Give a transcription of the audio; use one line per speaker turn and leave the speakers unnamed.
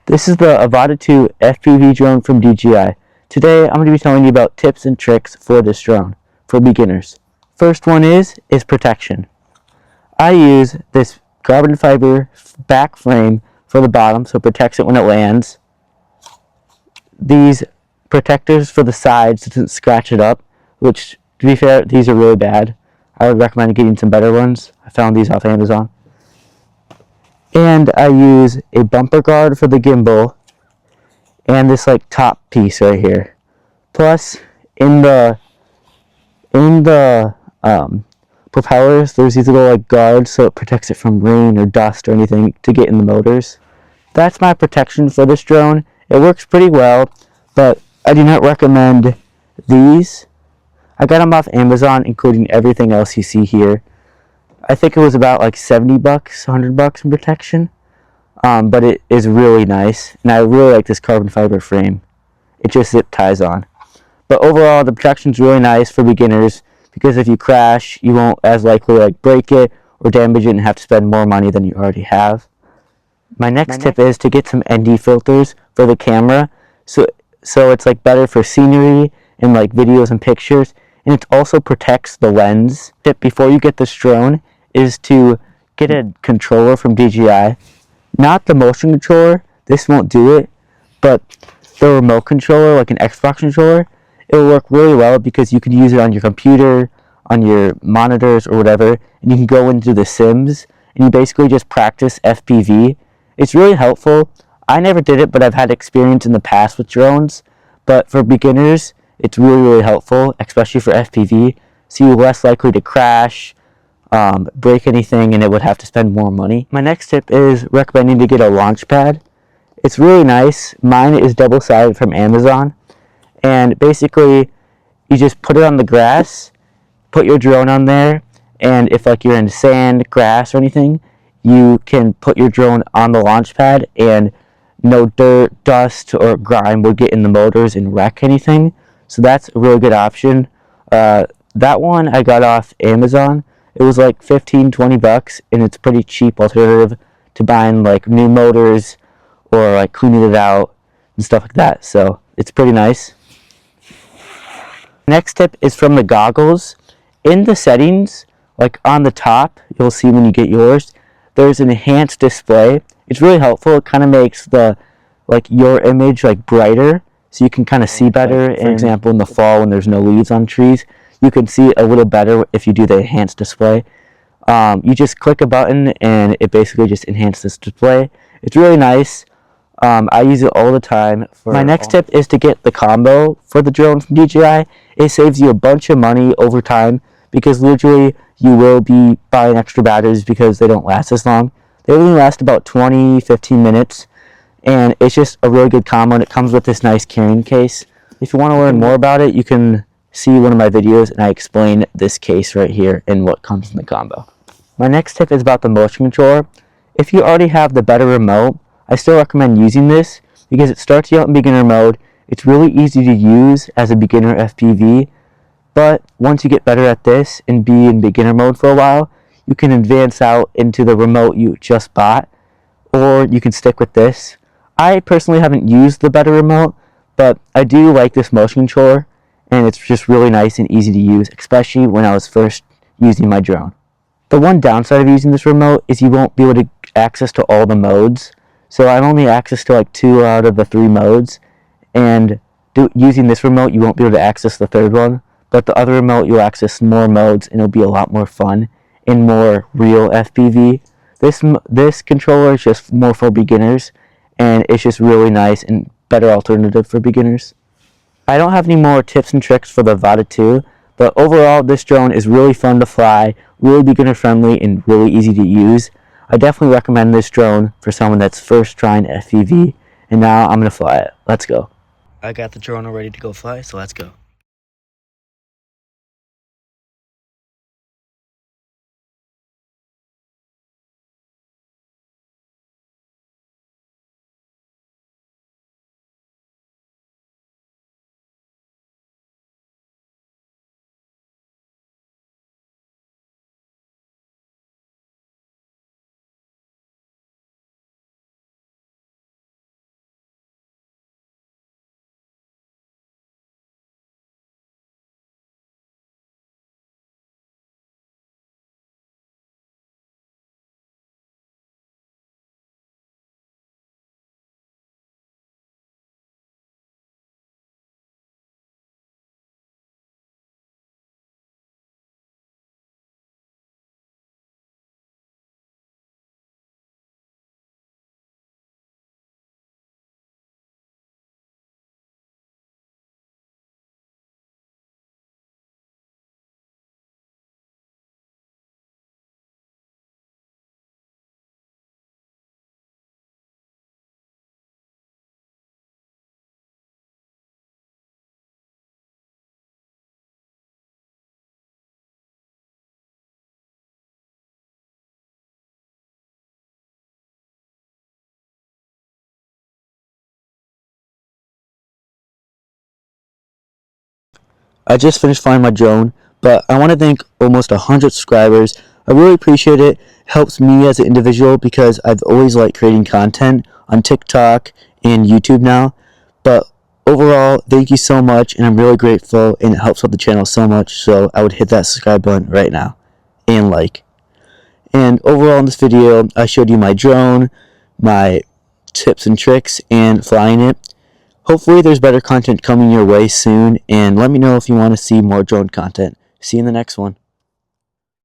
This is the Avata 2 FPV drone from DJI. Today I'm going to be telling you about tips and tricks for this drone for beginners. First one is protection. I use this carbon fiber back frame for the bottom so it protects it when it lands. These protectors for the sides doesn't scratch it up, which to be fair, these are really bad. I would recommend getting some better ones. I found these off Amazon. And I use a bumper guard for the gimbal and this like top piece right here. Plus, in the propellers, there's these little like guards so it protects it from rain or dust or anything to get in the motors. That's my protection for this drone. It works pretty well, but I do not recommend these. I got them off Amazon, including everything else you see here. I think it was about like 70 bucks, 100 bucks in protection. But it is really nice, and I really like this carbon fiber frame. It just zip ties on. But overall, the protection is really nice for beginners because if you crash, you won't as likely like break it or damage it and have to spend more money than you already have. My next tip is to get some ND filters for the camera, so it's like better for scenery and like videos and pictures, and it also protects the lens. Tip before you get this drone is to get a controller from DJI. Not the motion controller, this won't do it, but the remote controller, like an Xbox controller, it will work really well because you can use it on your computer, on your monitors or whatever, and you can go into the Sims, and you basically just practice FPV. It's really helpful. I never did it, but I've had experience in the past with drones, but for beginners, it's really, really helpful, especially for FPV, so you're less likely to crash, break anything, and it would have to spend more money. My next tip is recommending to get a launch pad. It's really nice. Mine is double-sided from Amazon, and basically you just put it on the grass, put your drone on there, and if like you're in sand, grass, or anything, you can put your drone on the launch pad and no dirt, dust, or grime will get in the motors and wreck anything. So that's a really good option. That one I got off Amazon. It was like 15-20 bucks, and it's pretty cheap alternative to buying like new motors or like cleaning it out and stuff like that. So it's pretty nice. Next tip is from the goggles. In the settings, like on the top, you'll see when you get yours, there's an enhanced display. It's really helpful. It kind of makes the like your image like brighter, so you can kind of see better. For example, in the fall when there's no leaves on trees, you can see a little better if you do the enhanced display. You just click a button and it basically just enhances this display. It's really nice. I use it all the time. My next tip is to get the combo for the drone from DJI. It saves you a bunch of money over time because literally you will be buying extra batteries because they don't last as long. They only last about 20-15 minutes, and it's just a really good combo, and it comes with this nice carrying case. If you want to learn more about it, you can see one of my videos, and I explain this case right here and what comes in the combo. My next tip is about the motion controller. If you already have the better remote, I still recommend using this because it starts you out in beginner mode. It's really easy to use as a beginner FPV, but once you get better at this and be in beginner mode for a while, you can advance out into the remote you just bought, or you can stick with this. I personally haven't used the better remote, but I do like this motion controller, and it's just really nice and easy to use, especially when I was first using my drone. The one downside of using this remote is you won't be able to access to all the modes. So I'm only access to like 2 out of the 3 modes, and using this remote you won't be able to access the third one, but the other remote you'll access more modes and it'll be a lot more fun and more real FPV. This controller is just more for beginners, and it's just really nice and better alternative for beginners. I don't have any more tips and tricks for the Avata 2, but overall this drone is really fun to fly, really beginner friendly, and really easy to use. I definitely recommend this drone for someone that's first trying FPV, and now I'm going to fly it. Let's go. I got the drone all ready to go fly, so let's go. I just finished flying my drone, but I want to thank almost 100 subscribers. I really appreciate it. It helps me as an individual because I've always liked creating content on TikTok and YouTube now. But overall, thank you so much, and I'm really grateful, and it helps out the channel so much, so I would hit that subscribe button right now and like. And overall in this video, I showed you my drone, my tips and tricks, and flying it. Hopefully there's better content coming your way soon, and let me know if you want to see more drone content. See you in the next one.